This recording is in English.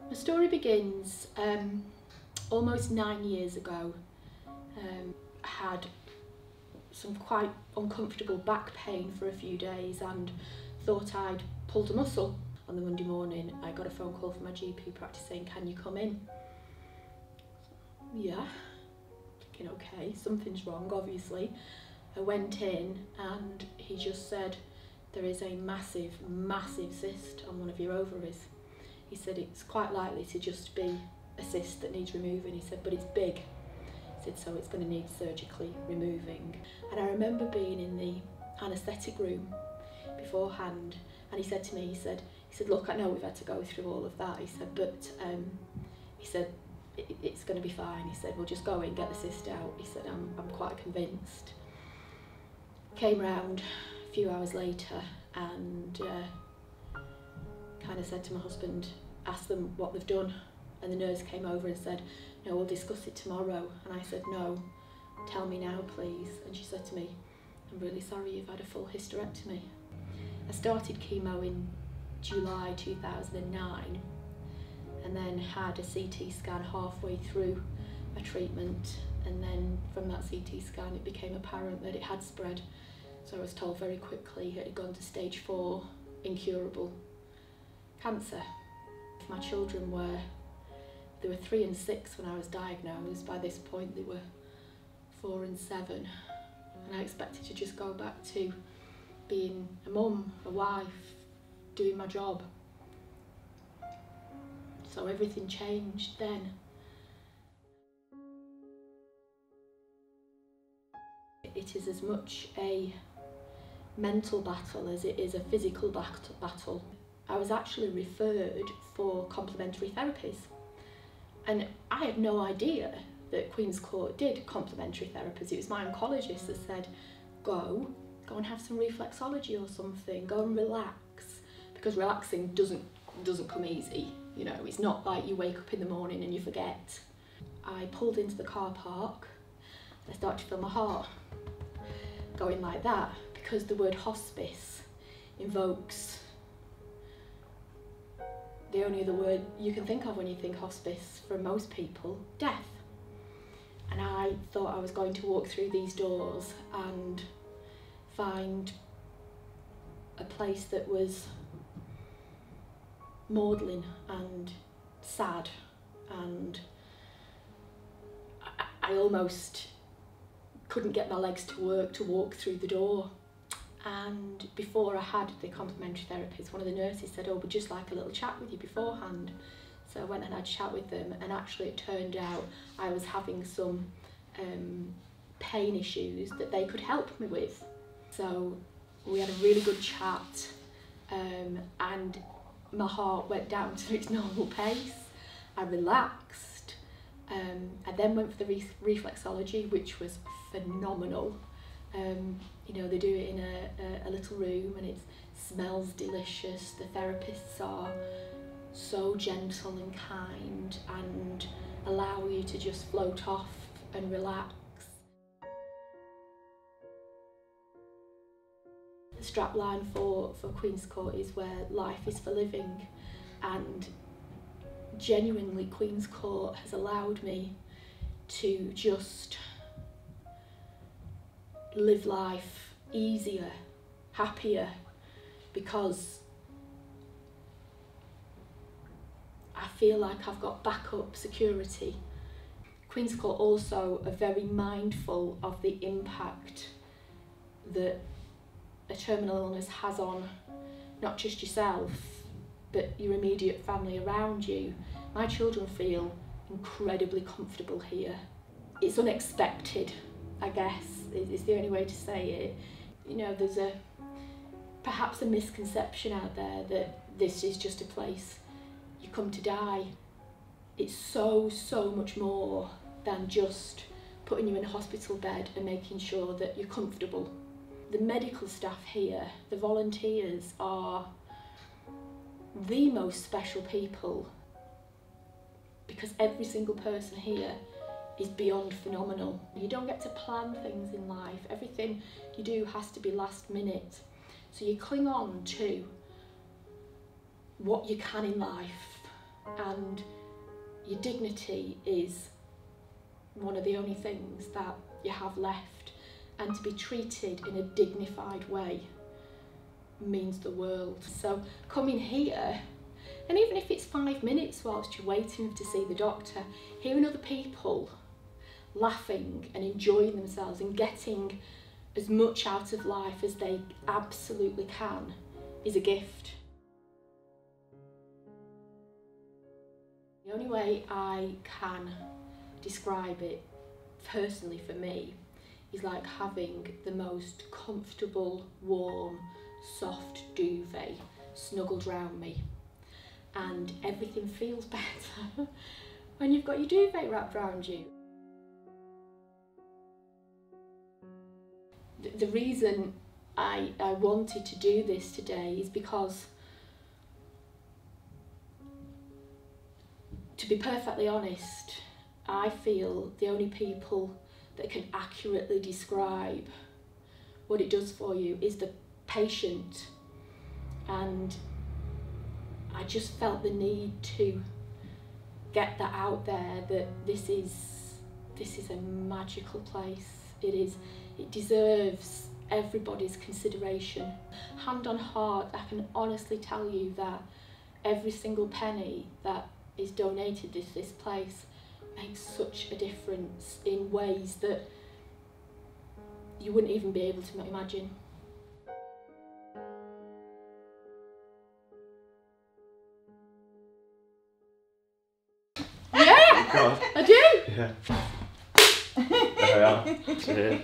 The story begins almost 9 years ago. I had some quite uncomfortable back pain for a few days and thought I'd pulled a muscle. On the Monday morning I got a phone call from my GP practice saying, "Can you come in?" Yeah, thinking okay, something's wrong obviously. I went in and he just said, "There is a massive cyst on one of your ovaries." He said it's quite likely to just be a cyst that needs removing. He said, but it's big. He said, so it's going to need surgically removing. And I remember being in the anaesthetic room beforehand, and he said to me, he said, look, I know we've had to go through all of that. He said, but he said, it's going to be fine. He said, we'll just go in, get the cyst out. He said, I'm quite convinced. Came round a few hours later and kind of said to my husband, asked them what they've done, and the nurse came over and said, no, we'll discuss it tomorrow. And I said, no, tell me now please. And she said to me, I'm really sorry, you've had a full hysterectomy. I started chemo in July 2009 and then had a CT scan halfway through my treatment, and then from that CT scan it became apparent that it had spread. So I was told very quickly it had gone to stage 4, incurable cancer. My children they were 3 and 6 when I was diagnosed. By this point they were 4 and 7, and I expected to just go back to being a mum, a wife, doing my job. So everything changed then. It is as much a mental battle as it is a physical battle. I was actually referred for complementary therapies, and I had no idea that Queen's Court did complementary therapies. It was my oncologist that said, go and have some reflexology or something, go and relax, because relaxing doesn't come easy. You know, it's not like you wake up in the morning and you forget. I pulled into the car park and I started to feel my heart going like that, because the word hospice invokes the only other word you can think of when you think hospice for most people, death. And I thought I was going to walk through these doors and find a place that was maudlin and sad, and I almost couldn't get my legs to work to walk through the door. And before I had the complementary therapies, one of the nurses said, oh, we'd just like a little chat with you beforehand. So I went and had a chat with them, and actually it turned out I was having some pain issues that they could help me with. So we had a really good chat, and my heart went down to its normal pace. I relaxed. I then went for the reflexology, which was phenomenal. You know, they do it in a little room and it smells delicious. The therapists are so gentle and kind and allow you to just float off and relax. The strapline for Queen's Court is where life is for living, and genuinely Queen's Court has allowed me to just live life easier, happier, because I feel like I've got backup security. Queen's Court also are very mindful of the impact that a terminal illness has on not just yourself, but your immediate family around you. My children feel incredibly comfortable here. It's unexpected, I guess, is the only way to say it. You know, there's perhaps a misconception out there that this is just a place you come to die. It's so much more than just putting you in a hospital bed and making sure that you're comfortable. The medical staff here, the volunteers, are the most special people, because every single person here is beyond phenomenal. You don't get to plan things in life. Everything you do has to be last minute. So you cling on to what you can in life and your dignity is one of the only things that you have left, and to be treated in a dignified way means the world. So coming here, and even if it's 5 minutes whilst you're waiting to see the doctor, hearing other people laughing and enjoying themselves and getting as much out of life as they absolutely can is a gift. The only way I can describe it personally for me is like having the most comfortable, warm, soft duvet snuggled round me, and everything feels better when you've got your duvet wrapped around you. The reason I wanted to do this today is because, to be perfectly honest, I feel the only people that can accurately describe what it does for you is the patient, and I just felt the need to get that out there, that this is a magical place. It deserves everybody's consideration. Hand on heart, I can honestly tell you that every single penny that is donated to this place makes such a difference in ways that you wouldn't even be able to imagine. Yeah, I do. Yeah. There we are. Cheers.